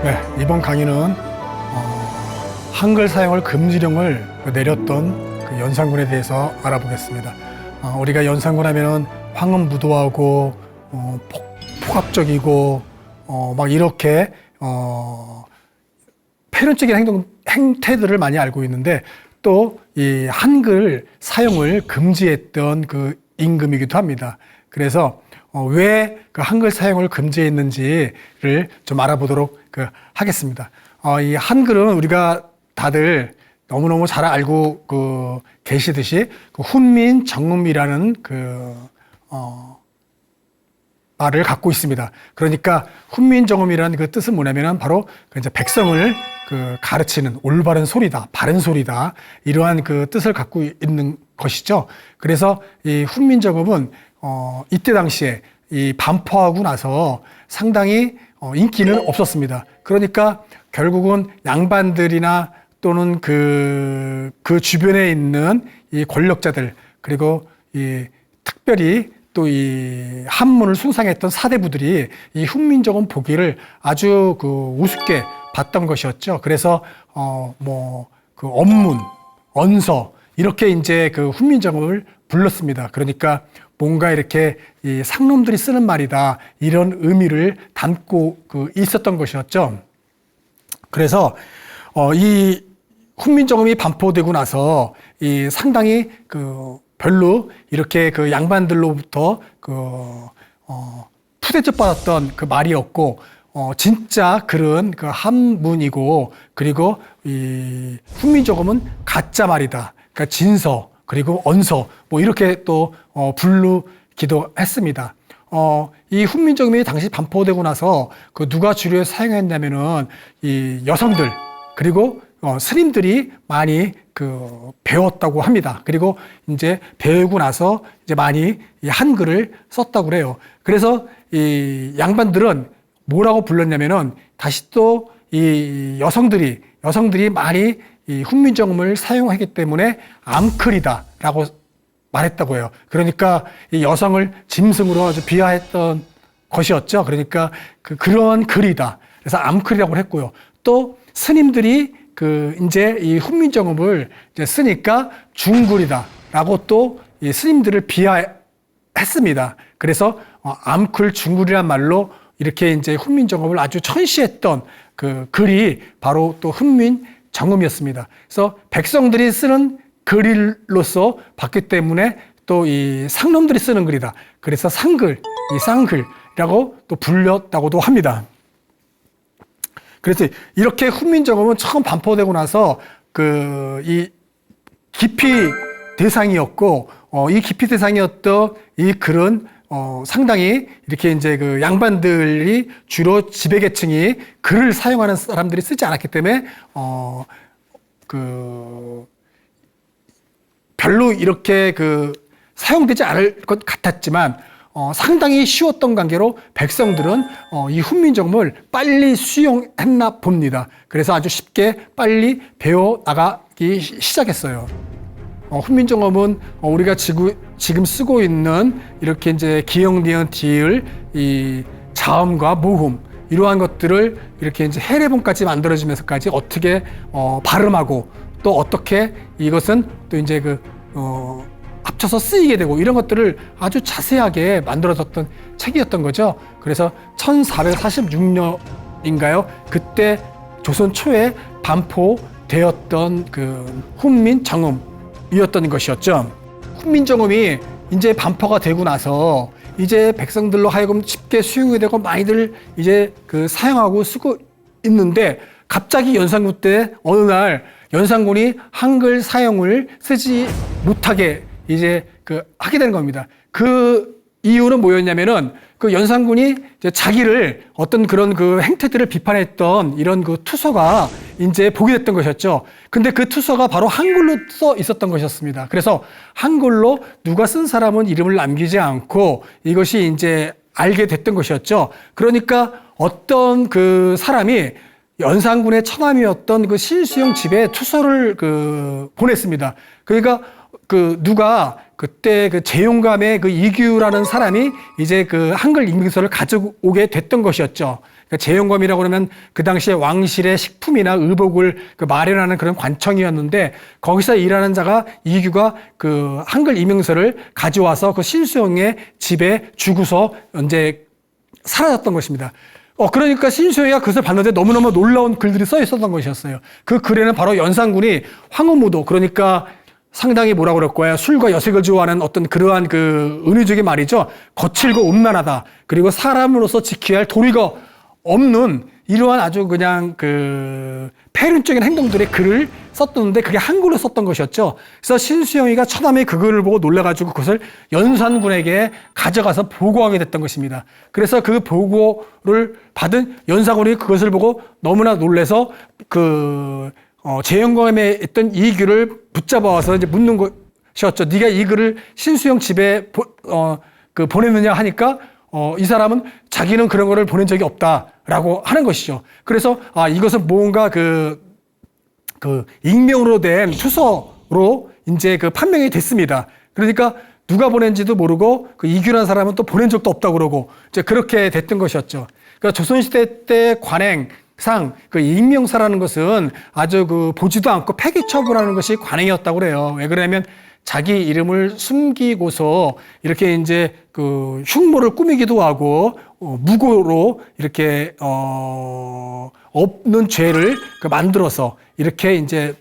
네, 이번 강의는 한글 사용을 금지령을 내렸던 그 연산군에 대해서 알아보겠습니다. 우리가 연산군 하면은 황금무도하고 폭압적이고 막 이렇게 패륜적인 행태들을 많이 알고 있는데, 또 이 한글 사용을 금지했던 그 임금이기도 합니다. 그래서 왜 그 한글 사용을 금지했는지를 좀 알아보도록 하겠습니다. 이 한글은 우리가 다들 너무너무 잘 알고 계시듯이 훈민 정음이라는 말을 갖고 있습니다. 그러니까 훈민정음이라는 그 뜻은 뭐냐면은 바로 이제 백성을 가르치는 올바른 소리다, 바른 소리다, 이러한 그 뜻을 갖고 있는 것이죠. 그래서 이 훈민정음은 이때 당시에 이 반포하고 나서 상당히 인기는 없었습니다. 그러니까 결국은 양반들이나 또는 그 주변에 있는 이 권력자들, 그리고 이 특별히 또 이 한문을 숭상했던 사대부들이 이 훈민정음 보기를 아주 우습게 봤던 것이었죠. 그래서 언문, 언서 이렇게 이제 훈민정음을 불렀습니다. 그러니까 뭔가 이렇게 이 상놈들이 쓰는 말이다, 이런 의미를 담고 있었던 것이었죠. 그래서 이 훈민정음이 반포되고 나서 이 상당히 별로 이렇게 양반들로부터 푸대접 받았던 말이었고, 진짜 글은 한문이고, 그리고 이 훈민정음은 가짜 말이다, 그러니까 진서 그리고 언서 이렇게 또 부르기도 했습니다. 이 훈민정음이 당시 반포되고 나서 누가 주로 사용했냐면은 이 여성들, 그리고 스님들이 많이 배웠다고 합니다. 그리고 이제 배우고 나서 이제 많이 이 한글을 썼다고 그래요. 그래서 이 양반들은 뭐라고 불렀냐면은 다시 또 이 여성들이 많이 이 훈민정음을 사용하기 때문에 암클이다라고 말했다고 해요. 그러니까 이 여성을 짐승으로 아주 비하했던 것이었죠. 그러니까 그런 글이다, 그래서 암클이라고 했고요. 또 스님들이 이제 이 훈민정음을 이제 쓰니까 중글이다라고 또 이 스님들을 비하했습니다. 그래서 암클 중글이란 말로 이렇게 이제 훈민정음을 아주 천시했던 글이 바로 또 훈민정음이었습니다. 그래서 백성들이 쓰는 글로서 봤기 때문에 또 이 상놈들이 쓰는 글이다, 그래서 상글, 이 쌍글이라고 또 불렸다고도 합니다. 그래서 이렇게 훈민정음은 처음 반포되고 나서 이 기피 대상이었고, 이 기피 대상이었던 이 글은 상당히 이렇게 이제 양반들이 주로 지배계층이 글을 사용하는 사람들이 쓰지 않았기 때문에 별로 이렇게 사용되지 않을 것 같았지만, 상당히 쉬웠던 관계로 백성들은 이 훈민정음을 빨리 수용했나 봅니다. 그래서 아주 쉽게 빨리 배워 나가기 시작했어요. 훈민정음은 우리가 지금 쓰고 있는 이렇게 이제 기역, 니은, 디을, 이 자음과 모음, 이러한 것들을 이렇게 이제 해례본까지 만들어지면서까지 어떻게 발음하고, 또 어떻게 이것은 또 이제 합쳐서 쓰이게 되고, 이런 것들을 아주 자세하게 만들어졌던 책이었던 거죠. 그래서 1446년인가요? 그때 조선 초에 반포되었던 훈민정음이었던 것이었죠. 훈민정음이 이제 반포가 되고 나서 이제 백성들로 하여금 쉽게 수용이 되고 많이들 이제 사용하고 쓰고 있는데, 갑자기 연산군 때 어느 날 연산군이 한글 사용을 쓰지 못하게 이제 하게 되는 겁니다. 그 이유는 뭐였냐면은 연산군이 이제 자기를 어떤 그런 행태들을 비판했던 이런 투서가 이제 보게 됐던 것이었죠. 근데 그 투서가 바로 한글로 써 있었던 것이었습니다. 그래서 한글로 누가 쓴 사람은 이름을 남기지 않고 이것이 이제 알게 됐던 것이었죠. 그러니까 어떤 사람이 연산군의 처남이었던 신수영 집에 투서를 보냈습니다. 그러니까 누가 그때 그 재용감의 그 이규라는 사람이 이제 그 한글 임명서를 가져오게 됐던 것이었죠. 그러니까 재용감이라고 그러면 그 당시에 왕실의 식품이나 의복을 그 마련하는 그런 관청이었는데 거기서 일하는 자가 이규가 그 한글 임명서를 가져와서 그 신수영의 집에 주고서 이제 사라졌던 것입니다. 그러니까 신수영이가 그것을 봤는데 너무너무 놀라운 글들이 써 있었던 것이었어요. 그 글에는 바로 연산군이 황후무도, 그러니까 상당히 뭐라 그럴 거야, 술과 여색을 좋아하는 어떤 그러한 그 은유적인 말이죠. 거칠고 음란하다. 그리고 사람으로서 지켜야 할 도리가 없는 이러한 아주 그냥 그 폐륜적인 행동들의 글을 썼던데 그게 한글로 썼던 것이었죠. 그래서 신수영이가 처남이 그 글을 보고 놀라가지고 그것을 연산군에게 가져가서 보고하게 됐던 것입니다. 그래서 그 보고를 받은 연산군이 그것을 보고 너무나 놀래서 재영감에 있던 이규를 붙잡아와서 이제 묻는 것이었죠. 네가 이 글을 신수영 집에 보냈느냐 하니까 이 사람은 자기는 그런 거를 보낸 적이 없다라고 하는 것이죠. 그래서 이것은 뭔가 그 익명으로 된 투서로 이제 그 판명이 됐습니다. 그러니까 누가 보낸지도 모르고 그 이규라는 사람은 또 보낸 적도 없다고 그러고 이제 그렇게 됐던 것이었죠. 그러니까 조선시대 때 관행상 그 익명사라는 것은 아주 그 보지도 않고 폐기 처분하는 것이 관행이었다고 그래요. 왜 그러냐면 자기 이름을 숨기고서 이렇게 이제 그 흉모를 꾸미기도 하고 무고로 이렇게 없는 죄를 만들어서 이렇게 이제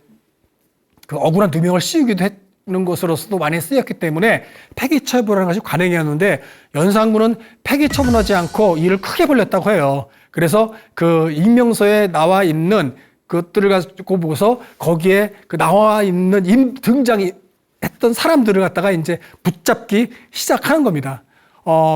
그 억울한 누명을 씌우기도 했는 것으로서도 많이 쓰였기 때문에 폐기 처분하는 것이 관행이었는데 연산군은 폐기 처분하지 않고 일을 크게 벌렸다고 해요. 그래서 그 익명서에 나와 있는 것들을 가지고 보고서 거기에 그 나와 있는 등장이 했던 사람들을 갖다가 이제 붙잡기 시작하는 겁니다.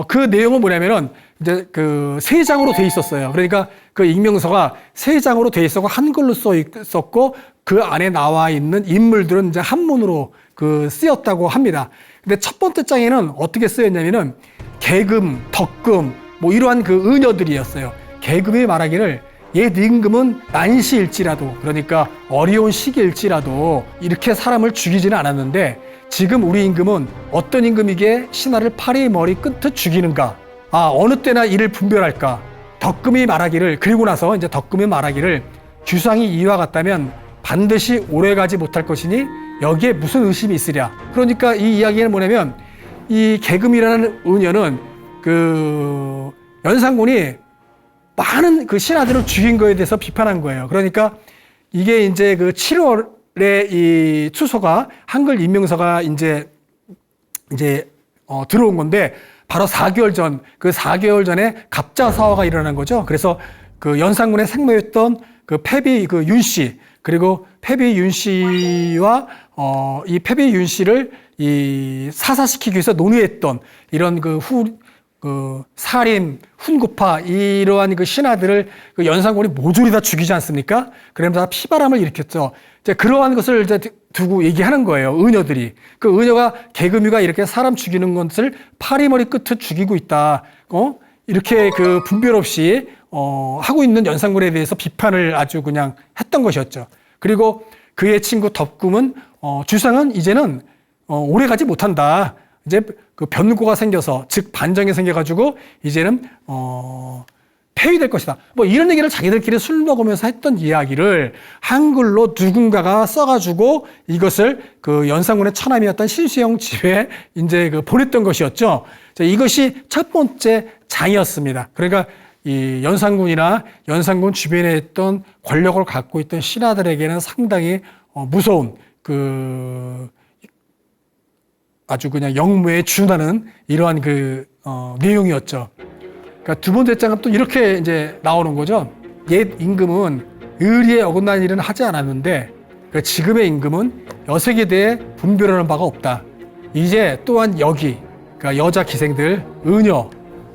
그 내용은 뭐냐면은 이제 그 3장으로 돼 있었어요. 그러니까 그 익명서가 3장으로 돼 있었고 한글로 써 있었고 그 안에 나와 있는 인물들은 이제 한문으로 쓰였다고 합니다. 근데 첫 번째 장에는 어떻게 쓰였냐면은 계금, 덕금 뭐 이러한 그 은여들이었어요. 계금이 말하기를 옛 임금은 난시일지라도, 그러니까 어려운 시기일지라도 이렇게 사람을 죽이지는 않았는데 지금 우리 임금은 어떤 임금이기에 신하를 파리 머리 끝에 죽이는가? 어느 때나 이를 분별할까? 덕금이 말하기를, 그리고 나서 이제 덕금이 말하기를 주상이 이와 같다면 반드시 오래가지 못할 것이니 여기에 무슨 의심이 있으랴. 그러니까 이 이야기는 뭐냐면 이 계금이라는 은여는 그 연산군이 많은 그 신하들을 죽인 거에 대해서 비판한 거예요. 그러니까 이게 이제 그 7월에 이 투서가 한글 임명서가 이제 들어온 건데 바로 4개월 전, 그 4개월 전에 갑자사화가 일어난 거죠. 그래서 그 연산군의 생모였던 그 패비 그 윤 씨, 그리고 패비 윤 씨와 이 패비 윤 씨를 이 사사시키기 위해서 논의했던 이런 그 사림, 훈구파 이러한 그 신하들을 그 연산군이 모조리 다 죽이지 않습니까? 그러면서 피바람을 일으켰죠. 이제 그러한 것을 이제 두고 얘기하는 거예요. 은여들이. 그 은여가 계금이가 이렇게 사람 죽이는 것을 파리머리 끝에 죽이고 있다. 이렇게 그 분별 없이 하고 있는 연산군에 대해서 비판을 아주 그냥 했던 것이었죠. 그리고 그의 친구 덕금은 주상은 이제는 오래 가지 못한다. 이제 그 변고가 생겨서, 즉 반정이 생겨가지고 이제는 폐위될 것이다. 뭐 이런 얘기를 자기들끼리 술 먹으면서 했던 이야기를 한글로 누군가가 써가지고 이것을 그 연산군의 처남이었던 신수영 집에 이제 보냈던 것이었죠. 자, 이것이 첫 번째 장이었습니다. 그러니까 이 연산군이나 연산군 주변에 있던 권력을 갖고 있던 신하들에게는 상당히 무서운 아주 그냥 영무에 준하는 이러한 내용이었죠. 그러니까 두 번째 장은 또 이렇게 이제 나오는 거죠. 옛 임금은 의리에 어긋난 일은 하지 않았는데 그러니까 지금의 임금은 여색에 대해 분별하는 바가 없다. 이제 또한 그러니까 여자 기생들, 은여,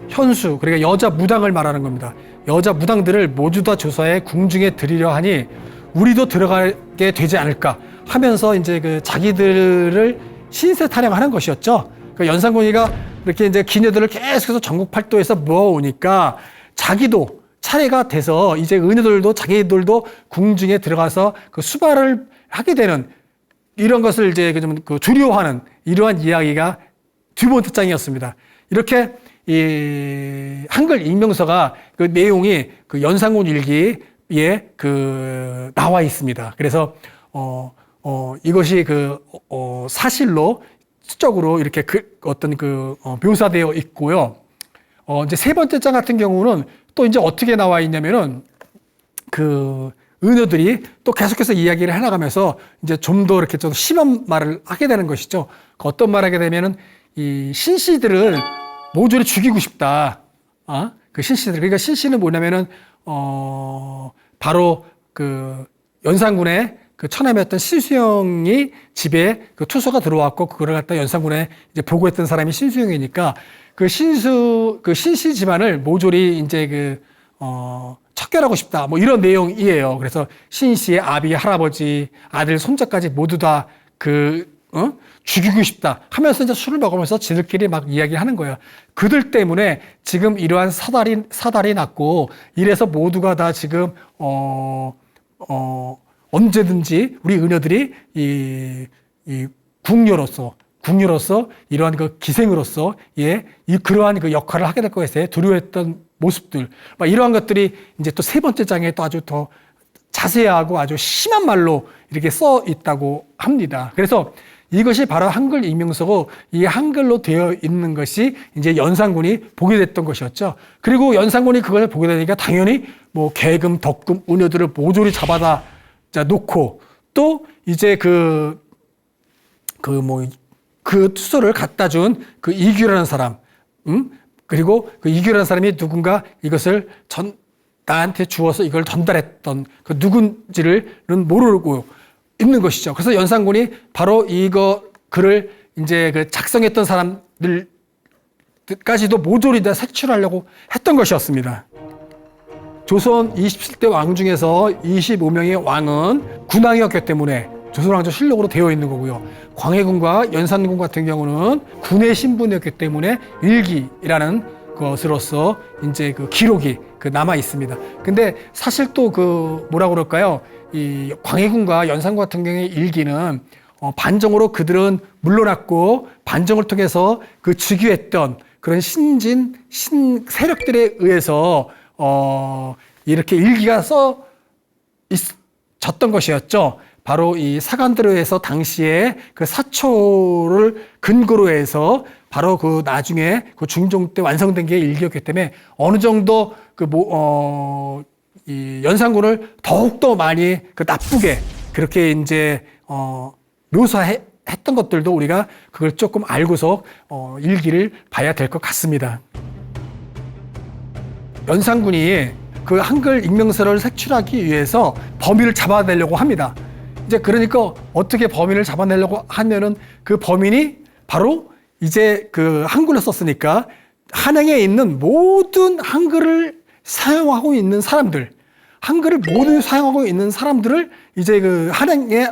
현수, 그러니까 여자 무당을 말하는 겁니다. 여자 무당들을 모두 다 조사해 궁중에 드리려 하니 우리도 들어가게 되지 않을까 하면서 이제 자기들을 신세 타령하는 것이었죠. 그러니까 연산군이가 이렇게 이제 기녀들을 계속해서 전국 팔도에서 모아오니까 자기도 차례가 돼서 이제 은여들도 자기들도 궁중에 들어가서 그 수발을 하게 되는 이런 것을 이제 좀 두려워하는 이러한 이야기가 두 번째 장이었습니다. 이렇게 이 한글 익명서가 그 내용이 그 연산군 일기에 나와 있습니다. 그래서 이것이 사실로 수적으로 이렇게 묘사되어 있고요. 이제 세 번째 장 같은 경우는 또 이제 어떻게 나와 있냐면은 은효들이 또 계속해서 이야기를 해나가면서 이제 좀 더 이렇게 좀 심한 말을 하게 되는 것이죠. 어떤 말을 하게 되면은 이 신씨들을 모조리 죽이고 싶다. 그 신씨들. 그러니까 신씨는 뭐냐면은, 바로 연산군의 처남이었던 신수영이 집에 투서가 들어왔고, 그거를 갖다 연산군에 이제 보고했던 사람이 신수영이니까, 신씨 집안을 모조리 이제 척결하고 싶다. 뭐 이런 내용이에요. 그래서 신씨의 아비, 할아버지, 아들, 손자까지 모두 다 죽이고 싶다 하면서 이제 술을 먹으면서 지들끼리 막 이야기하는 거예요. 그들 때문에 지금 이러한 사달이 났고, 이래서 모두가 다 지금 언제든지 우리 은효들이 이 궁녀로서 이러한 기생으로서 그러한 역할을 하게 될 것에 두려워했던 모습들, 막 이러한 것들이 이제 또 세 번째 장에 또 아주 더 자세하고 아주 심한 말로 이렇게 써 있다고 합니다. 그래서 이것이 바로 한글 익명서고, 이 한글로 되어 있는 것이 이제 연산군이 보게 됐던 것이었죠. 그리고 연산군이 그걸 보게 되니까 당연히 뭐 계금, 덕금, 은효들을 모조리 잡아다 놓고, 또 이제 그 투서를 갖다 준 이규라는 사람, 그리고 이규라는 사람이 누군가 이것을 나한테 주어서 이걸 전달했던 누군지를 모르고 있는 것이죠. 그래서 연산군이 바로 글을 이제 작성했던 사람들까지도 모조리 다 색출하려고 했던 것이었습니다. 조선 27대 왕 중에서 25명의 왕은 군왕이었기 때문에 조선왕조실록으로 되어 있는 거고요. 광해군과 연산군 같은 경우는 군의 신분이었기 때문에 일기라는 것으로서 이제 기록이 남아 있습니다. 근데 사실 또 뭐라고 그럴까요? 이 광해군과 연산군 같은 경우의 일기는 반정으로 그들은 물러났고, 반정을 통해서 즉위했던 그런 신 세력들에 의해서 이렇게 일기가 졌던 것이었죠. 바로 이 사관들에서 당시에 사초를 근거로 해서 바로 나중에 중종 때 완성된 게 일기였기 때문에 어느 정도 이 연산군을 더욱더 많이 나쁘게 그렇게 이제 묘사했던 것들도 우리가 그걸 조금 알고서 일기를 봐야 될 것 같습니다. 연산군이 한글 익명서를 색출하기 위해서 범인을 잡아내려고 합니다. 이제 그러니까 어떻게 범인을 잡아내려고 하면은 그 범인이 바로 이제 한글로 썼으니까 한양에 있는 모든 한글을 사용하고 있는 사람들, 한글을 모두 사용하고 있는 사람들을 이제 한양에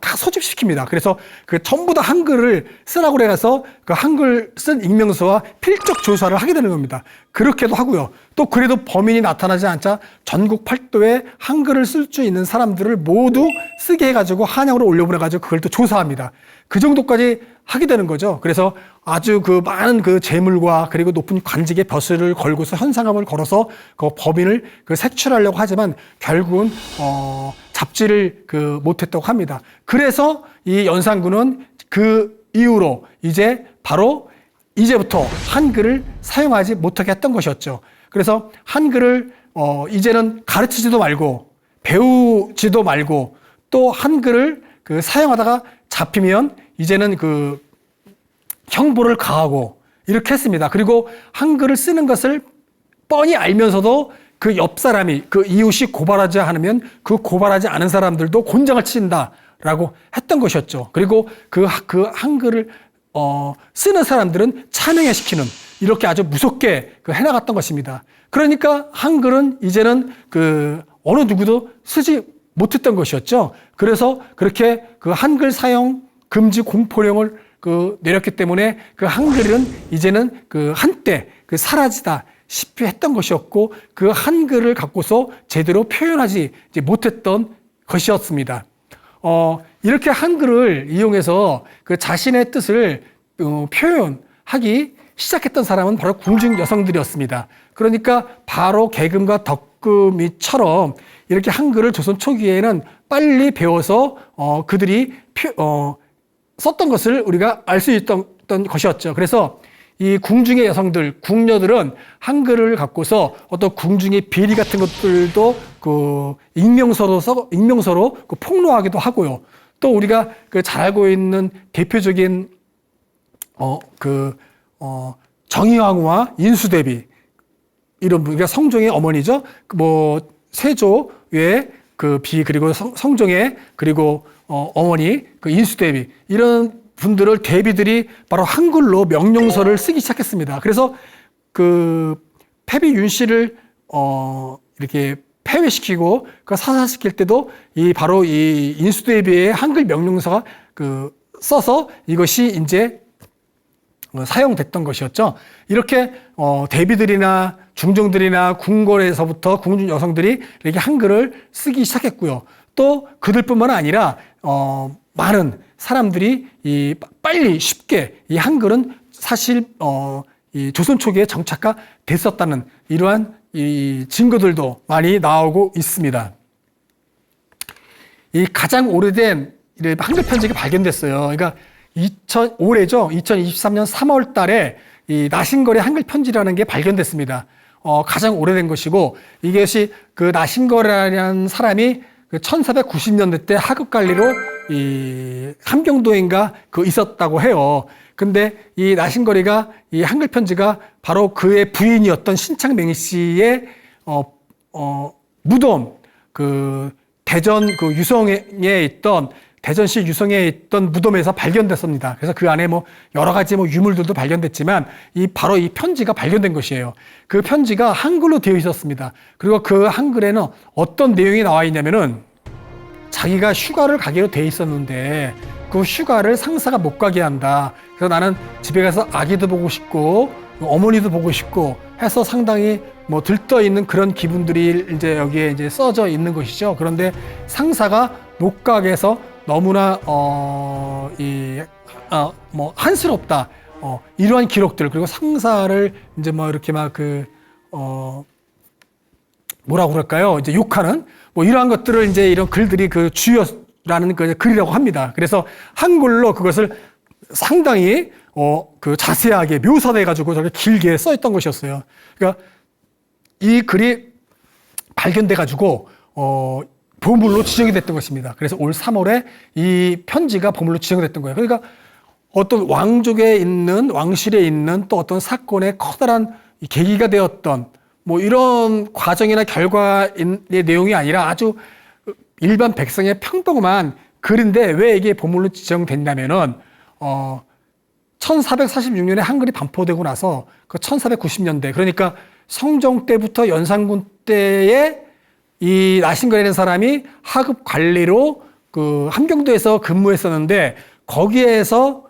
다 소집시킵니다. 그래서 전부 다 한글을 쓰라고 해서 한글 쓴 익명서와 필적 조사를 하게 되는 겁니다. 그렇게도 하고요. 또 그래도 범인이 나타나지 않자 전국 팔도에 한글을 쓸 수 있는 사람들을 모두 쓰게 해가지고 한양으로 올려보내가지고 그걸 또 조사합니다. 그 정도까지 하게 되는 거죠. 그래서 아주 많은 재물과 그리고 높은 관직에 벼슬을 걸고서 현상함을 걸어서 범인을 색출하려고 하지만 결국은 잡지를 못했다고 합니다. 그래서 이 연산군은 그 이후로 이제부터 한글을 사용하지 못하게 했던 것이었죠. 그래서 한글을 이제는 가르치지도 말고 배우지도 말고, 또 한글을 사용하다가 잡히면 이제는 형벌을 가하고 이렇게 했습니다. 그리고 한글을 쓰는 것을 뻔히 알면서도 옆 사람이 이웃이 고발하지 않으면 고발하지 않은 사람들도 곤장을 치는다라고 했던 것이었죠. 그리고 한글을 쓰는 사람들은 찬행해시키는, 이렇게 아주 무섭게 해나갔던 것입니다. 그러니까 한글은 이제는 어느 누구도 쓰지 못했던 것이었죠. 그래서 그렇게 한글 사용 금지 공포령을 내렸기 때문에 한글은 이제는 한때 사라지다시피 했던 것이었고, 한글을 갖고서 제대로 표현하지 못했던 것이었습니다. 이렇게 한글을 이용해서 그 자신의 뜻을 표현하기 시작했던 사람은 바로 궁중 여성들이었습니다. 그러니까 바로 개금과 덕금이처럼 이렇게 한글을 조선 초기에는 빨리 배워서 그들이 썼던 것을 우리가 알 수 있던 것이었죠. 그래서 이 궁중의 여성들, 궁녀들은 한글을 갖고서 어떤 궁중의 비리 같은 것들도 그 익명서로 그 폭로하기도 하고요. 또 우리가 그 잘 알고 있는 대표적인 정의왕후와 인수대비 이런 그러니까 성종의 어머니죠. 뭐 세조의 그 그리고 성종의 그리고 어머니 그 인수대비 이런 분들을 대비들이 바로 한글로 명령서를 쓰기 시작했습니다. 그래서 그 패비 윤 씨를 이렇게 폐위시키고 그 사살시킬 때도 바로 이 인수대비의 한글 명령서가 써서 이것이 이제 사용됐던 것이었죠. 이렇게 대비들이나 중종들이나 궁궐에서부터 궁중 여성들이 이렇게 한글을 쓰기 시작했고요. 또 그들뿐만 아니라 많은 사람들이 빨리 쉽게 이 한글은 사실 이 조선 초기에 정착화 됐었다는 이러한 이 증거들도 많이 나오고 있습니다. 이 가장 오래된 한글 편지가 발견됐어요. 그러니까 올해죠. 2023년 3월 달에 이 나신걸의 한글 편지라는 게 발견됐습니다. 가장 오래된 것이고 이것이 그 나신걸이라는 사람이 그 1490년대 때 하급 관리로 이 함경도인가 있었다고 해요. 근데 이 나신걸이가 이 한글 편지가 바로 그의 부인이었던 신창맹 씨의 무덤 그 대전 그 유성에 있던 대전시 유성에 있던 무덤에서 발견됐습니다. 그래서 그 안에 뭐 여러 가지 뭐 유물들도 발견됐지만 바로 이 편지가 발견된 것이에요. 그 편지가 한글로 되어 있었습니다. 그리고 그 한글에는 어떤 내용이 나와 있냐면은 자기가 휴가를 가기로 되어 있었는데 그 휴가를 상사가 못 가게 한다. 그래서 나는 집에 가서 아기도 보고 싶고 어머니도 보고 싶고 해서 상당히 뭐 들떠 있는 그런 기분들이 이제 여기에 이제 써져 있는 것이죠. 그런데 상사가 못 가게 해서 너무나 뭐 한스럽다. 이러한 기록들 그리고 상사를 이제 뭐 이렇게 막 뭐라고 그럴까요? 이제 욕하는 뭐 이러한 것들을 이제 이런 글들이 그 주요라는 그 글이라고 합니다. 그래서 한글로 그것을 상당히 자세하게 묘사돼 가지고 저렇게 길게 써 있던 것이었어요. 그러니까 이 글이 발견돼 가지고 보물로 지정이 됐던 것입니다. 그래서 올 3월에 이 편지가 보물로 지정됐던 거예요. 그러니까 어떤 왕실에 있는 또 어떤 사건의 커다란 계기가 되었던 뭐 이런 과정이나 결과의 내용이 아니라 아주 일반 백성의 평범한 글인데 왜 이게 보물로 지정됐냐면은 1446년에 한글이 반포되고 나서 그 1490년대 그러니까 성종 때부터 연산군 때에 이 나신걸이라는 사람이 하급 관리로 그 함경도에서 근무했었는데 거기에서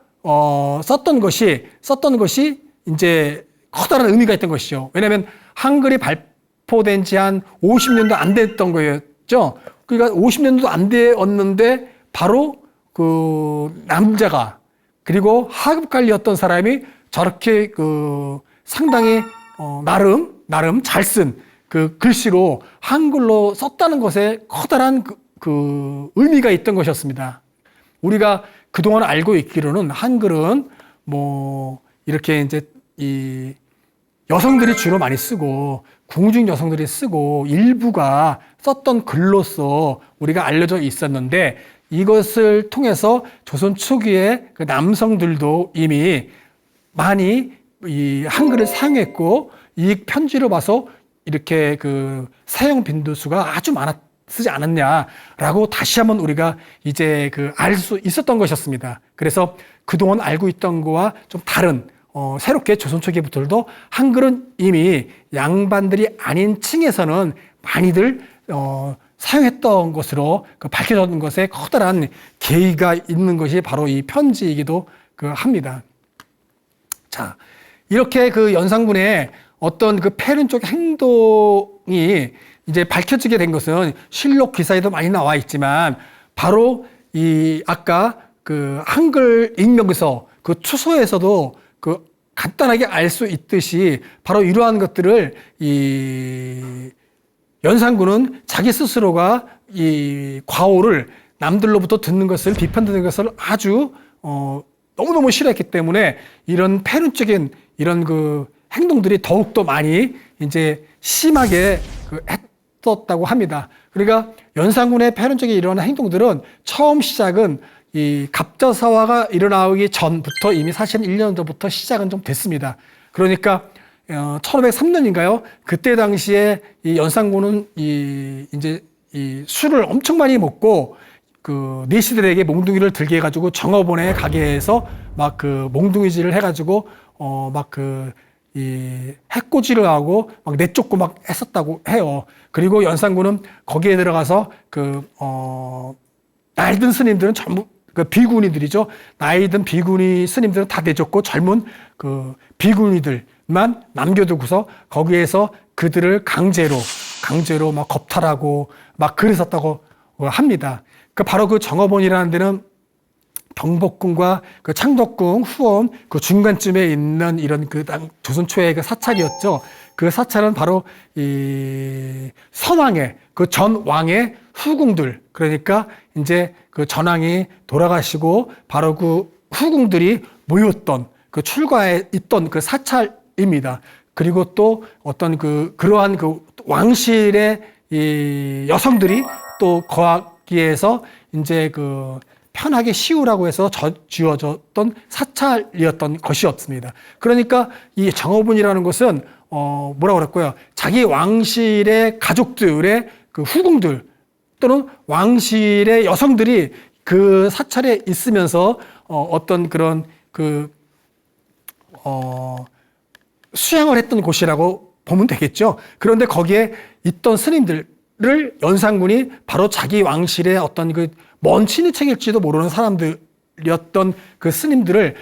썼던 것이 이제 커다란 의미가 있던 것이죠. 왜냐하면 한글이 발표된 지 한 50년도 안 됐던 거였죠. 그러니까 50년도 안 되었는데 바로 그 남자가 그리고 하급 관리였던 사람이 저렇게 그 상당히 나름 잘 쓴 그 글씨로 한글로 썼다는 것에 커다란 그 의미가 있던 것이었습니다. 우리가 그동안 알고 있기로는 한글은 뭐 이렇게 이제 이 여성들이 주로 많이 쓰고 궁중 여성들이 쓰고 일부가 썼던 글로서 우리가 알려져 있었는데 이것을 통해서 조선 초기에 그 남성들도 이미 많이 이 한글을 사용했고 이 편지로 봐서 이렇게 그 사용 빈도수가 아주 쓰지 않았냐라고 다시 한번 우리가 이제 알 수 있었던 것이었습니다. 그래서 그동안 알고 있던 거와 좀 다른 새롭게 조선 초기부터도 한글은 이미 양반들이 아닌 층에서는 많이들 사용했던 것으로 밝혀졌던 것에 커다란 계기가 있는 것이 바로 이 편지이기도 합니다. 자, 이렇게 연산군의 어떤 패륜적 행동이 이제 밝혀지게 된 것은 실록 기사에도 많이 나와 있지만 바로 이 아까 그 한글 익명서 그 추서에서도 그 간단하게 알 수 있듯이 바로 이러한 것들을 이 연산군은 자기 스스로가 이 과오를 남들로부터 듣는 것을 비판되는 것을 아주 너무너무 싫어했기 때문에 이런 패륜적인 이런 그 행동들이 더욱더 많이 이제 심하게 했었다고 합니다. 그러니까 연산군의 패륜적인 이런 행동들은 처음 시작은 이 갑자사화가 일어나기 전부터 이미 사실 1년 전부터 시작은 좀 됐습니다. 그러니까 1503년인가요? 그때 당시에 이 연산군은 이제 술을 엄청 많이 먹고 그 내시들에게 몽둥이를 들게 해가지고 정업원의 가게에서 막 그 몽둥이질을 해가지고 이 해코지를 하고 막 내쫓고 막 했었다고 해요. 그리고 연산군은 거기에 들어가서 나이 든 스님들은 전부 그 비구니들이죠. 나이 든 비구니 스님들은 다 내쫓고 젊은 그 비구니들만 남겨두고서 거기에서 그들을 강제로 막 겁탈하고 막 그랬었다고 합니다. 그 바로 그 정업원이라는 데는 경복궁과 그 창덕궁 후원 그 중간쯤에 있는 이런 그 조선 초의 그 사찰이었죠. 그 사찰은 바로 이 선왕의 그 전 왕의 후궁들, 그러니까 이제 그 전왕이 돌아가시고 바로 그 후궁들이 모였던 그 출가에 있던 그 사찰입니다. 그리고 또 어떤 그러한 그 왕실의 이 여성들이 또 거기에서 이제 그 편하게 쉬우라고 해서 지어졌던 사찰이었던 것이었습니다. 그러니까 이 정업원이라는 것은 뭐라고 그랬고요. 자기 왕실의 가족들의 그 후궁들 또는 왕실의 여성들이 그 사찰에 있으면서 어떤 그런 수양을 했던 곳이라고 보면 되겠죠. 그런데 거기에 있던 스님들을 연산군이 바로 자기 왕실의 어떤 그 먼 친위책일지도 모르는 사람들이었던 그 스님들을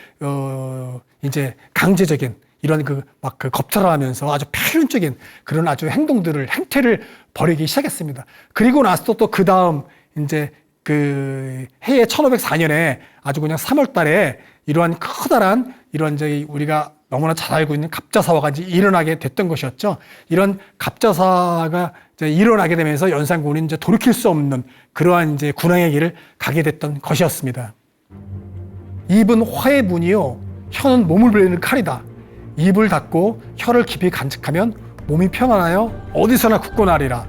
이제 강제적인 이런 막 겁탈하면서 아주 패륜적인 그런 아주 행태를 벌이기 시작했습니다. 그리고 나서 또 그 다음 이제 그 해에 1504년에 아주 그냥 3월 달에 이러한 커다란 이런 이제 우리가 너무나 잘 알고 있는 갑자사화가 이제 일어나게 됐던 것이었죠. 이런 갑자사가 이제 일어나게 되면서 연산군이 이제 돌이킬 수 없는 그러한 이제 군왕의 길을 가게 됐던 것이었습니다. 입은 화의 문이요, 혀는 몸을 베는 칼이다. 입을 닫고 혀를 깊이 간직하면 몸이 평안하여 어디서나 굳고 나리라.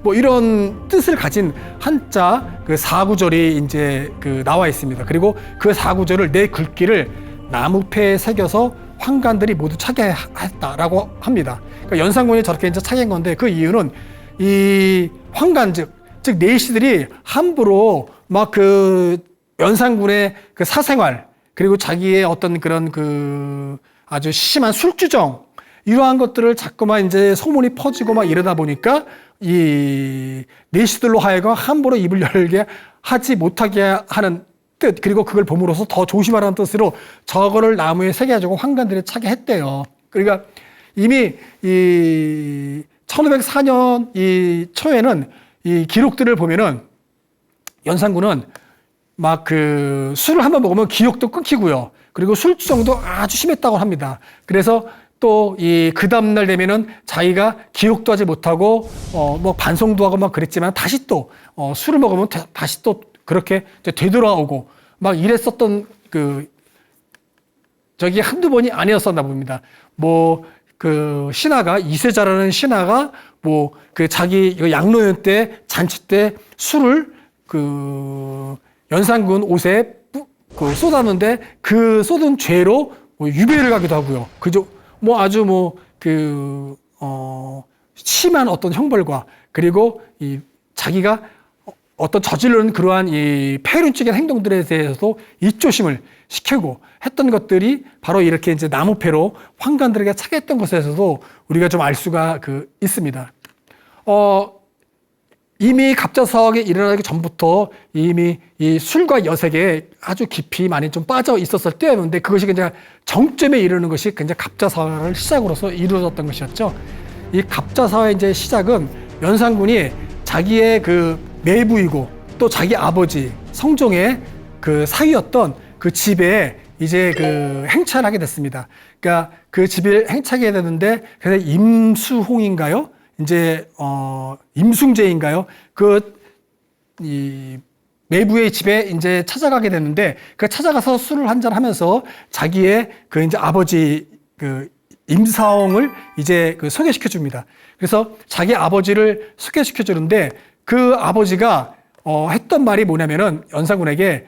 뭐 이런 뜻을 가진 한자 그 사구절이 이제 나와 있습니다. 그리고 그 사구절을 내 글귀를 나무패에 새겨서 황관들이 모두 차게 했다라고 합니다. 그러니까 연산군이 저렇게 이제 차게 한 건데 그 이유는 이 황관 즉 내시들이 함부로 막 그 연산군의 그 사생활 그리고 자기의 어떤 그런 아주 심한 술주정 이러한 것들을 자꾸만 이제 소문이 퍼지고 막 이러다 보니까 이 내시들로 하여금 함부로 입을 열게 하지 못하게 하는 뜻, 그리고 그걸 봄으로써 더 조심하라는 뜻으로 저거를 나무에 새겨가지고 황관들이 차게 했대요. 그러니까 이미 이 1504년 이 초에는 이 기록들을 보면은 연산군은 막 술을 한번 먹으면 기억도 끊기고요. 그리고 술주정도 아주 심했다고 합니다. 그래서 또 그 다음날 되면은 자기가 기억도 하지 못하고 뭐 반성도 하고 막 그랬지만 다시 또 술을 먹으면 다시 또 그렇게 되돌아오고 막 이랬었던 저기 한두 번이 아니었었나 봅니다. 뭐 신하가 이세자라는 신하가 뭐 자기 양로연 때 잔치 때 술을 연산군 옷에 쏟았는데 그 쏟은 죄로 뭐 유배를 가기도 하고요. 그죠? 뭐 아주 심한 어떤 형벌과 그리고 자기가 어떤 저지르는 그러한 이 패륜적인 행동들에 대해서도 이조심을 시키고 했던 것들이 바로 이렇게 이제 나무패로 황관들에게 차게 했던 것에서도 우리가 좀 알 수가 있습니다. 이미 갑자사화가 일어나기 전부터 이미 이 술과 여색에 아주 깊이 많이 좀 빠져 있었을 때였는데 그것이 그냥 정점에 이르는 것이 그냥 갑자사화를 시작으로서 이루어졌던 것이었죠. 이 갑자사화의 이제 시작은 연산군이 자기의 내부이고 또 자기 아버지 성종의 그 사위였던 그 집에 이제 그 행차를 하게 됐습니다. 그러니까 그 집에 행차하게 되는데 그래서 임수홍인가요? 이제 임숭재인가요? 이 매부의 집에 이제 찾아가게 되는데 그 찾아가서 술을 한잔 하면서 자기의 그 이제 아버지 그 임사홍을 이제 그 소개시켜 줍니다. 그래서 자기 아버지를 소개시켜 주는데 그 아버지가 했던 말이 뭐냐면은 연산군에게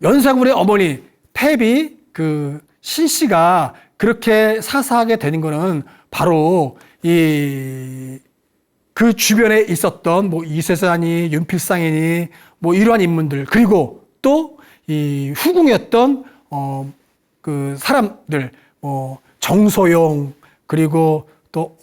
연산군의 어머니 패비 그 신씨가 그렇게 사사하게 되는 거는 바로 그 주변에 있었던 뭐 이세산이 윤필상이니 뭐 이러한 인물들 그리고 또 이 후궁이었던 그 사람들 뭐 정소용 그리고 또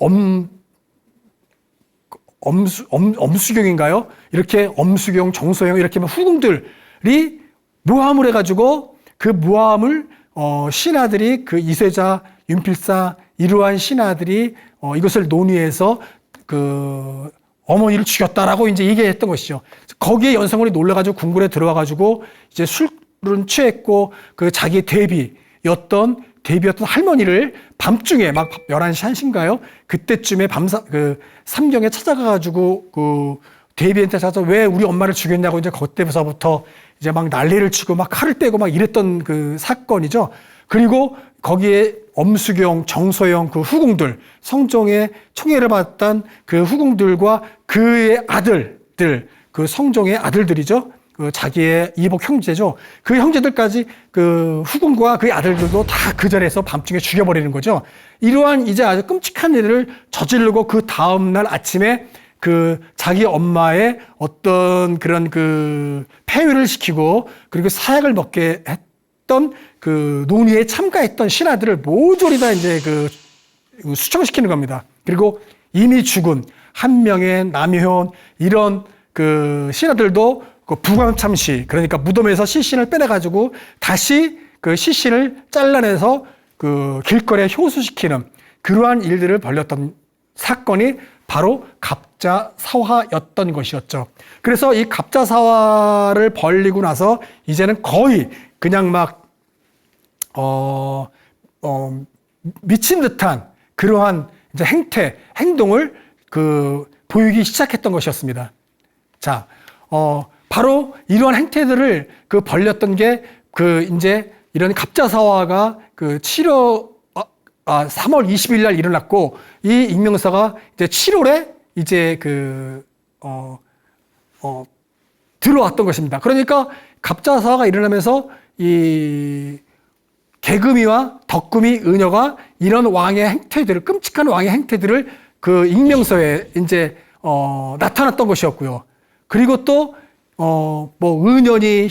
엄수경인가요? 이렇게 엄수경, 정소영 이렇게 후궁들이 모함을 해가지고 그 모함을 신하들이 그 이세자, 윤필상 이러한 신하들이 이것을 논의해서 그 어머니를 죽였다라고 이제 얘기했던 것이죠. 거기에 연산군이 놀라가지고 궁궐에 들어와가지고 이제 술은 취했고 그 자기 대비였던 할머니를 밤중에 막 11시 1시인가요? 그때쯤에 그 삼경에 찾아가가지고 그 대비한테 찾아서 왜 우리 엄마를 죽였냐고 이제 그때부터 이제 막 난리를 치고 막 칼을 떼고 막 이랬던 그 사건이죠. 그리고 거기에 엄수경, 정소영 그 후궁들, 성종의 총애를 받았던 그 후궁들과 그의 아들들, 그 성종의 아들들이죠. 그 자기의 이복 형제죠. 그 형제들까지 그 후궁과 그의 아들들도 다 그 자리에서 밤중에 죽여버리는 거죠. 이러한 이제 아주 끔찍한 일을 저지르고 그 다음날 아침에 그 자기 엄마의 어떤 그런 그 폐위를 시키고 그리고 사약을 먹게 했던 그 논의에 참가했던 신하들을 모조리 다 이제 그 수청시키는 겁니다. 그리고 이미 죽은 한 명의 남효원 이런 그 신하들도 그 부광참시 그러니까 무덤에서 시신을 빼내가지고 다시 그 시신을 잘라내서 그 길거리에 효수시키는 그러한 일들을 벌였던 사건이 바로 갑자사화였던 것이었죠. 그래서 이 갑자사화를 벌리고 나서 이제는 거의 그냥 막 미친 듯한 그러한 이제 행동을 그 보이기 시작했던 것이었습니다. 자, 바로 이러한 행태들을 그 벌렸던 게 그 이제 이런 갑자사화가 그 3월 20일 날 일어났고 이 익명사가 이제 7월에 이제 들어왔던 것입니다. 그러니까 갑자사화가 일어나면서 이 개금이와 덕금이 은여가 이런 왕의 행태들을 끔찍한 왕의 행태들을 그 익명서에 이제 나타났던 것이었고요. 그리고 또 뭐 은연이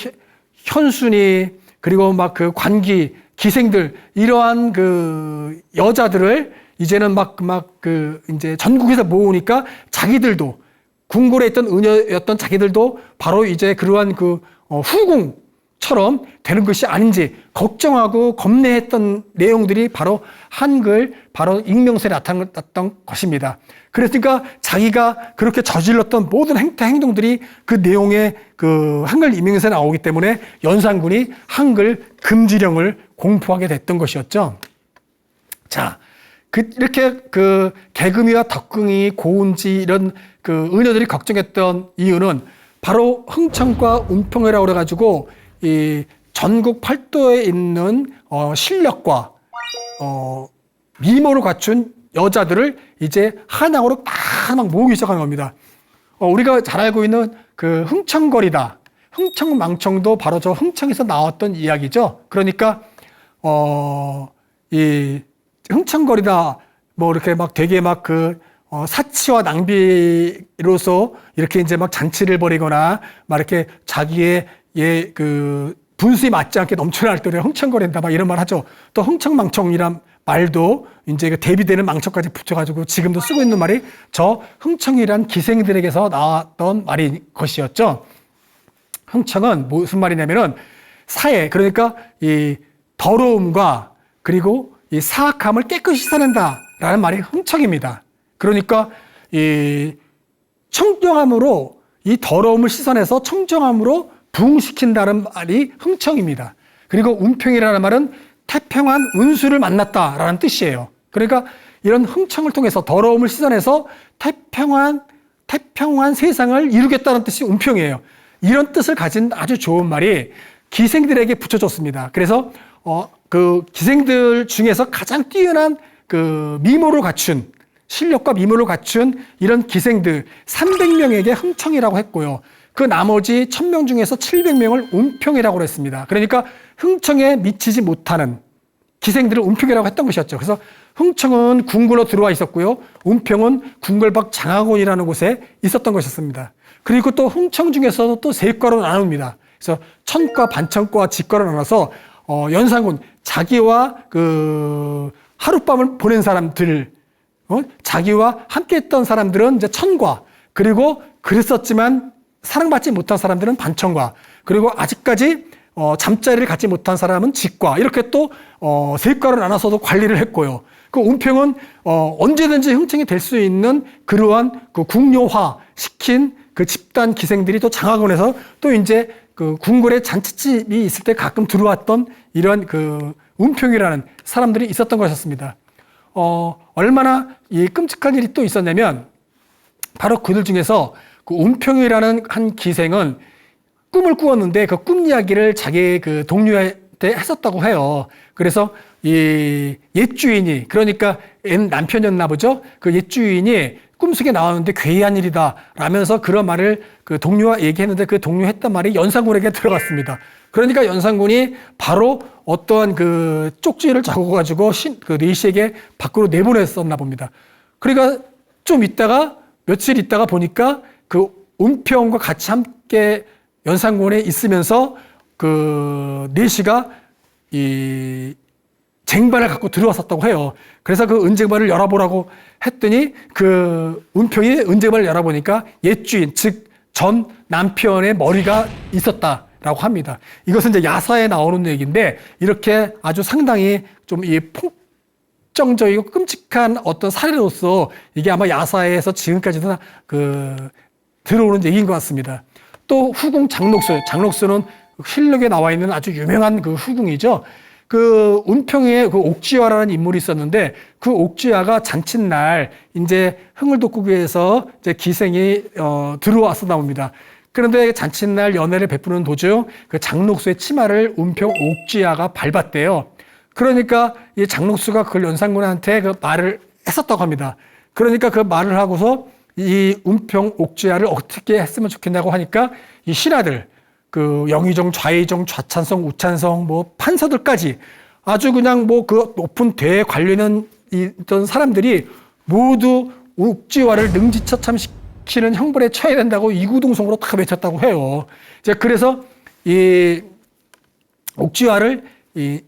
현순이 그리고 막 그 관기 기생들 이러한 그 여자들을 이제는 막 그 이제 전국에서 모으니까 자기들도 궁궐에 있던 은여였던 자기들도 바로 이제 그러한 그 후궁처럼 되는 것이 아닌지 걱정하고 겁내했던 내용들이 바로 한글 바로 익명서에 나타났던 것입니다. 그러니까 자기가 그렇게 저질렀던 모든 행동들이 그 내용에 그 한글 익명서에 나오기 때문에 연산군이 한글 금지령을 공포하게 됐던 것이었죠. 자, 이렇게 그 개금이와 덕금이 고운지 이런 그 은여들이 걱정했던 이유는 바로 흥청과 운평회라고 그래가지고 이 전국 팔도에 있는 실력과 미모를 갖춘 여자들을 이제 한양으로 다 막 모으기 시작하는 겁니다. 우리가 잘 알고 있는 그 흥청거리다. 흥청망청도 바로 저 흥청에서 나왔던 이야기죠. 그러니까 이 흥청거리다 뭐 이렇게 막 되게 막 그 사치와 낭비로서 이렇게 이제 막 잔치를 벌이거나 막 이렇게 자기의 그 분수에 맞지 않게 넘쳐날 때 흥청거린다 막 이런 말 하죠. 또 흥청망청이란 말도 이제 대비되는 망청까지 붙여가지고 지금도 쓰고 있는 말이 저 흥청이란 기생들에게서 나왔던 말인 것이었죠. 흥청은 무슨 말이냐면은 사해 그러니까 이 더러움과 그리고 이 사악함을 깨끗이 씻어낸다라는 말이 흥청입니다. 그러니까 이 청정함으로 이 더러움을 씻어내서 청정함으로 부흥시킨다는 말이 흥청입니다. 그리고 운평이라는 말은 태평한 운수를 만났다라는 뜻이에요. 그러니까 이런 흥청을 통해서 더러움을 씻어내서 태평한 세상을 이루겠다는 뜻이 운평이에요. 이런 뜻을 가진 아주 좋은 말이 기생들에게 붙여졌습니다. 그래서 그 기생들 중에서 가장 뛰어난 그 미모를 갖춘, 실력과 미모를 갖춘 이런 기생들 300명에게 흥청이라고 했고요. 그 나머지 1000명 중에서 700명을 운평이라고 했습니다. 그러니까 흥청에 미치지 못하는 기생들을 운평이라고 했던 것이었죠. 그래서 흥청은 궁궐로 들어와 있었고요. 운평은 궁궐 밖 장화곤이라는 곳에 있었던 것이었습니다. 그리고 또 흥청 중에서도 또 세 과로 나눕니다. 그래서 천과, 반천과, 직과로 나눠서 연산군, 자기와 그 하룻밤을 보낸 사람들, 자기와 함께했던 사람들은 이제 천과, 그리고 그랬었지만 사랑받지 못한 사람들은 반천과, 그리고 아직까지 잠자리를 갖지 못한 사람은 직과, 이렇게 또 세 과로 나눠서도 관리를 했고요. 그 운평은 언제든지 흥청이 될 수 있는 그러한 그 국료화 시킨 그 집단 기생들이 또 장화곤에서 또 이제 그 궁궐에 잔치집이 있을 때 가끔 들어왔던 이런 그 운평이라는 사람들이 있었던 것이었습니다. 얼마나 이 끔찍한 일이 또 있었냐면 바로 그들 중에서 그 운평이라는 한 기생은 꿈을 꾸었는데 그 꿈 이야기를 자기 그 동료한테 했었다고 해요. 그래서 이 옛 주인이, 그러니까 남편이었나 보죠. 그 옛 주인이 꿈속에 나왔는데 괴이한 일이다 라면서 그런 말을 그 동료와 얘기했는데 그 동료 했던 말이 연산군에게 들어갔습니다. 그러니까 연산군이 바로 어떠한 그 쪽지를 적어가지고 그 뇌시에게 밖으로 내보냈었나 봅니다. 그러니까 좀 있다가 며칠 있다가 보니까 그 운평과 같이 함께 연산군에 있으면서 그 뇌시가 이 쟁반을 갖고 들어왔었다고 해요. 그래서 그 은쟁반을 열어보라고 했더니 그 운평이 은쟁반을 열어보니까 옛 주인, 즉 전 남편의 머리가 있었다라고 합니다. 이것은 이제 야사에 나오는 얘기인데 이렇게 아주 상당히 좀 이 폭정적이고 끔찍한 어떤 사례로서 이게 아마 야사에서 지금까지도 그 들어오는 얘기인 것 같습니다. 또 후궁 장록수는 실록에 나와 있는 아주 유명한 그 후궁이죠. 그 운평에 그 옥지화라는 인물이 있었는데 그 옥지화가 잔칫날 이제 흥을 돋구기 위해서 이제 기생이 들어와서 나옵니다. 그런데 잔칫날 연회를 베푸는 도중 그 장록수의 치마를 운평 옥지화가 밟았대요. 그러니까 이 장록수가 그걸 연산군한테 그 말을 했었다고 합니다. 그러니까 그 말을 하고서 이 운평 옥지화를 어떻게 했으면 좋겠냐고 하니까 이 신하들, 그 영의정, 좌의정, 좌찬성, 우찬성, 뭐 판서들까지 아주 그냥 뭐 그 높은 대에 관련된 있던 사람들이 모두 옥지화를 능지처참시키는 형벌에 처해야 된다고 이구동성으로 다 외쳤다고 해요. 이제 그래서 이 옥지화를 이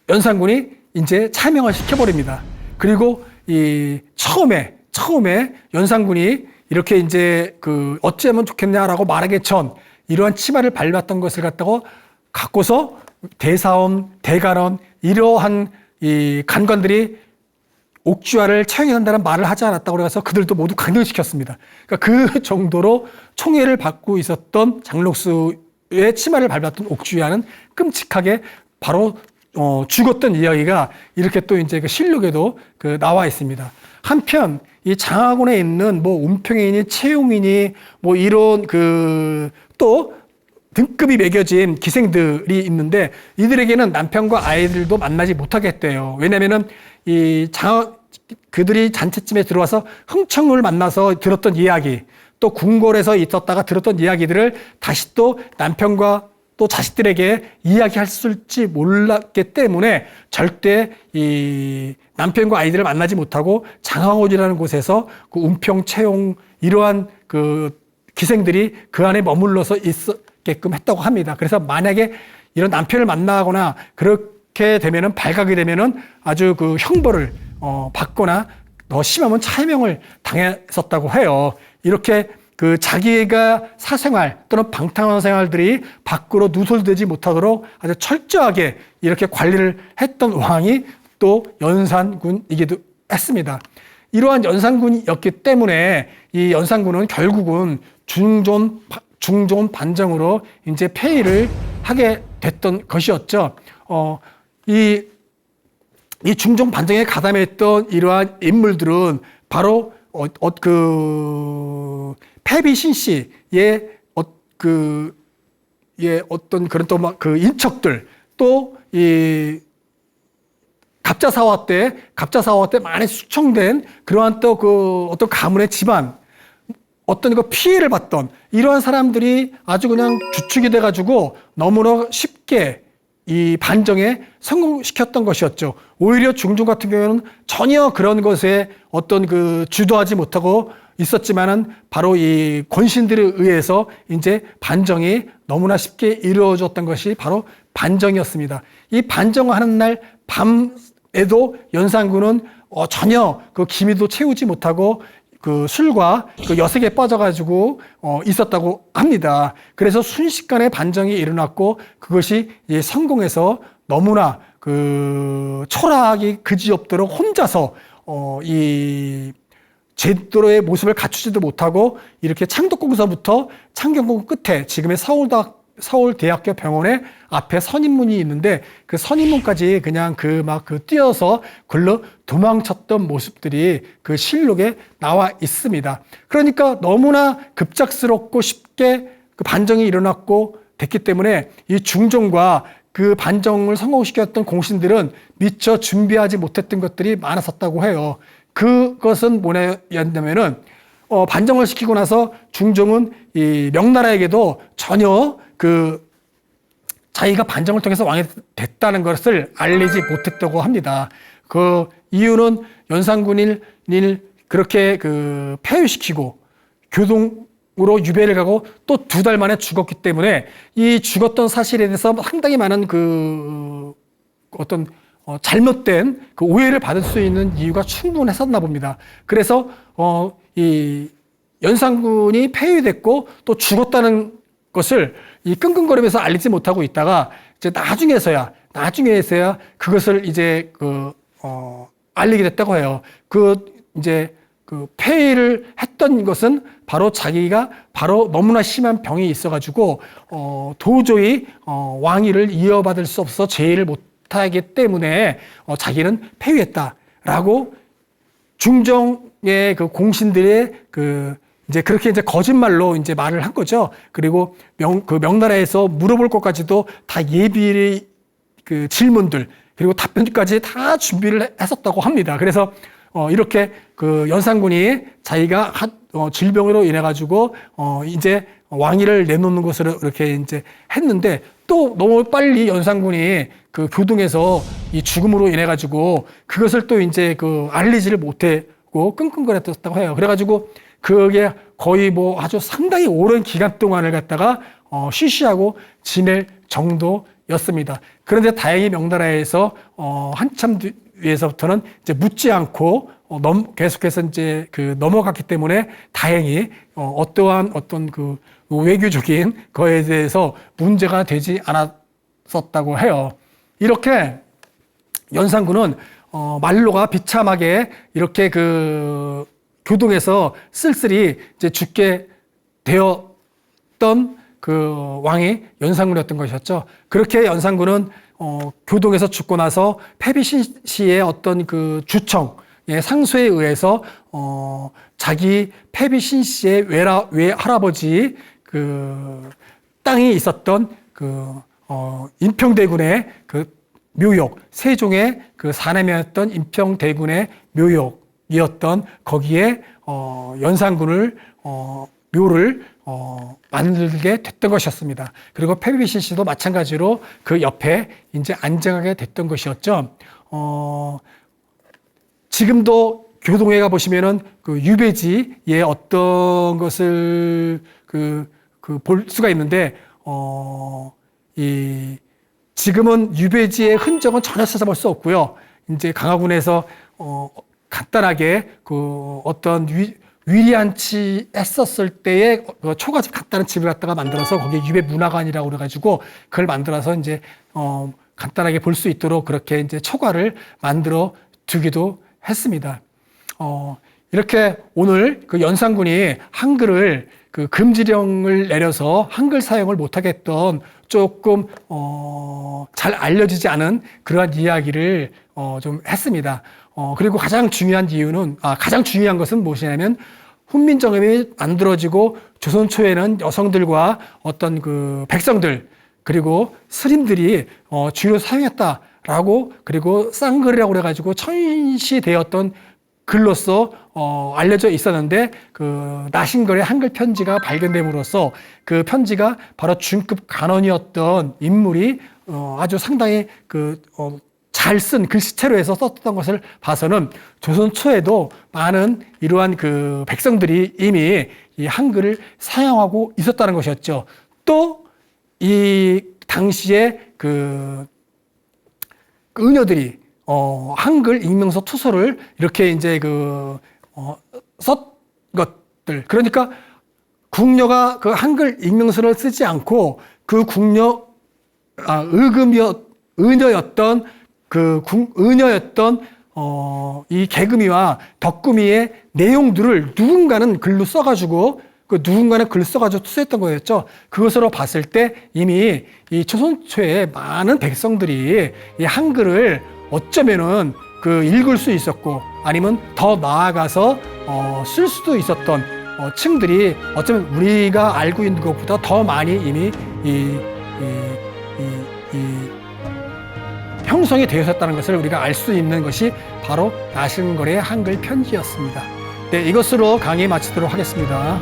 연산군이 이제 차명을 시켜버립니다. 그리고 이 처음에 연산군이 이렇게 이제 그 어찌하면 좋겠냐라고 말하기 전 이러한 치마를 밟았던 것을 갖고서 대사원, 대간원 이러한 이 간관들이 옥주화를 처형해야 한다는 말을 하지 않았다고 그래서 그들도 모두 강령시켰습니다. 그러니까 그 정도로 총애를 받고 있었던 장록수의 치마를 밟았던 옥주화는 끔찍하게 바로 죽었던 이야기가 이렇게 또 이제 그 실록에도 그 나와 있습니다. 한편 이 장화곤에 있는 뭐 운평이니 채용이니 뭐 이런 그 또 등급이 매겨진 기생들이 있는데 이들에게는 남편과 아이들도 만나지 못하게 했대요. 왜냐면은 그들이 잔치집에 들어와서 흥청을 만나서 들었던 이야기, 또 궁궐에서 있었다가 들었던 이야기들을 다시 또 남편과 또 자식들에게 이야기할 수 있을지 몰랐기 때문에 절대 이 남편과 아이들을 만나지 못하고 장화곤이라는 곳에서 그 운평, 채용 이러한 그 기생들이 그 안에 머물러서 있게끔 했다고 합니다. 그래서 만약에 이런 남편을 만나거나 그렇게 되면은 발각이 되면은 아주 그 형벌을 받거나 더 심하면 차명을 당했었다고 해요. 이렇게 그 자기가 사생활 또는 방탕한 생활들이 밖으로 누설되지 못하도록 아주 철저하게 이렇게 관리를 했던 왕이 또 연산군이기도 했습니다. 이러한 연산군이었기 때문에 이 연산군은 결국은 중종 반정으로 이제 폐위를 하게 됐던 것이었죠. 이 중종 반정에 가담했던 이러한 인물들은 바로 패비신 씨의 어떤 그런 또 막 그 인척들, 또 이 갑자사화 때 많이 숙청된 그러한 또 그 어떤 가문의 집안, 어떤 그 피해를 받던 이러한 사람들이 아주 그냥 주축이 돼가지고 너무나 쉽게 이 반정에 성공시켰던 것이었죠. 오히려 중종 같은 경우는 전혀 그런 것에 어떤 그 주도하지 못하고 있었지만은 바로 이 권신들에 의해서 이제 반정이 너무나 쉽게 이루어졌던 것이 바로 반정이었습니다. 이 반정하는 날 밤에도 연산군은 전혀 그 기미도 채우지 못하고 그 술과 그 여색에 빠져가지고 있었다고 합니다. 그래서 순식간에 반정이 일어났고 그것이 성공해서 너무나 그 초라하기 그지없도록 혼자서 이 제도로의 모습을 갖추지도 못하고 이렇게 창덕궁서부터 창경궁 끝에 지금의 서울대학교 병원의 앞에 선인문이 있는데 그 선인문까지 그냥 뛰어서 글로 도망쳤던 모습들이 그 실록에 나와 있습니다. 그러니까 너무나 급작스럽고 쉽게 그 반정이 일어났고 됐기 때문에 이 중종과 그 반정을 성공시켰던 공신들은 미처 준비하지 못했던 것들이 많았었다고 해요. 그것은 뭐냐면은 반정을 시키고 나서 중종은 이 명나라에게도 전혀 그 자기가 반정을 통해서 왕이 됐다는 것을 알리지 못했다고 합니다. 그 이유는 연산군을 그렇게 그 폐위시키고 교동으로 유배를 가고 또 2달 만에 죽었기 때문에 이 죽었던 사실에 대해서 상당히 많은 그 어떤 잘못된 그 오해를 받을 수 있는 이유가 충분했었나 봅니다. 그래서 이 연산군이 폐위됐고 또 죽었다는 것을 이 끙끙거리면서 알리지 못하고 있다가 이제 나중에서야 그것을 이제 알리게 됐다고 해요. 이제 폐위를 했던 것은 바로 자기가 바로 너무나 심한 병이 있어가지고 도저히 왕위를 이어받을 수 없어 제의를 못하기 때문에 자기는 폐위했다라고 중종의 그 공신들의 이제 그렇게 이제 거짓말로 이제 말을 한 거죠. 그리고 명나라에서 물어볼 것까지도 다 예비 그 질문들 그리고 답변까지 다 준비를 했었다고 합니다. 그래서 이렇게 그 연산군이 자기가 질병으로 인해 가지고 이제 왕위를 내놓는 것으로 이렇게 이제 했는데 또 너무 빨리 연산군이 그 교동에서 이 죽음으로 인해 가지고 그것을 또 이제 알리지를 못했고 끙끙거렸다고 해요. 그래가지고 그게 거의 뭐 아주 상당히 오랜 기간 동안을 갖다가 쉬쉬하고 지낼 정도였습니다. 그런데 다행히 명나라에서 한참 뒤에서부터는 이제 묻지 않고 계속해서 이제 넘어갔기 때문에 다행히 어떠한 어떤 그 외교적인 거에 대해서 문제가 되지 않았었다고 해요. 이렇게 연산군은 말로가 비참하게 이렇게 교동에서 쓸쓸히 이제 죽게 되었던 그 왕이 연산군이었던 것이었죠. 그렇게 연산군은 교동에서 죽고 나서 패비신 씨의 어떤 그 주청, 상소에 의해서 자기 패비신 씨의 외할아버지 그 땅이 있었던 인평대군의 묘역, 세종의 사남이었던 인평대군의 묘역이었던 거기에 연산군을 묘를 만들게 됐던 것이었습니다. 그리고 패비신 씨도 마찬가지로 그 옆에 이제 안정하게 됐던 것이었죠. 지금도 교동에 가 보시면은 유배지의 어떤 것을 볼 수가 있는데 지금은 유배지의 흔적은 전혀 찾아볼 수 없고요. 이제 강화군에서 간단하게 어떤 위리안치 했었을 때의 초가집 같다는 집을 갖다가 만들어서 거기에 유배 문화관이라고 그래가지고 그걸 만들어서 이제 간단하게 볼 수 있도록 그렇게 이제 초가를 만들어 두기도 했습니다. 이렇게 오늘 그 연산군이 한글을 그 금지령을 내려서 한글 사용을 못하게 했던 조금 잘 알려지지 않은 그러한 이야기를 좀 했습니다. 그리고 가장 중요한 이유는 가장 중요한 것은 무엇이냐면 훈민정음이 만들어지고 조선 초에는 여성들과 어떤 그 백성들 그리고 스님들이 주로 사용했다라고 그리고 쌍글이라고 그래가지고 천시되었던 글로서 알려져 있었는데 그 나신걸의 한글 편지가 발견됨으로써 그 편지가 바로 중급 간원이었던 인물이 아주 상당히 잘 쓴 글씨체로 해서 썼던 것을 봐서는 조선 초에도 많은 이러한 그 백성들이 이미 이 한글을 사용하고 있었다는 것이었죠. 또 이 당시에 그 은여들이 한글 익명서 투서를 이렇게 이제 썼 것들. 그러니까 궁녀가 그 한글 익명서를 쓰지 않고 그 은여였던 이 개금이와 덕금이의 내용들을 누군가는 글로 써가지고 투서했던 거였죠. 그것으로 봤을 때 이미 이 조선 초에 많은 백성들이 이 한글을 어쩌면은 읽을 수 있었고 아니면 더 나아가서 쓸 수도 있었던 층들이 어쩌면 우리가 알고 있는 것보다 더 많이 이미 형성이 되었다는 것을 우리가 알 수 있는 것이 바로 나신걸의 한글 편지였습니다. 네, 이것으로 강의 마치도록 하겠습니다.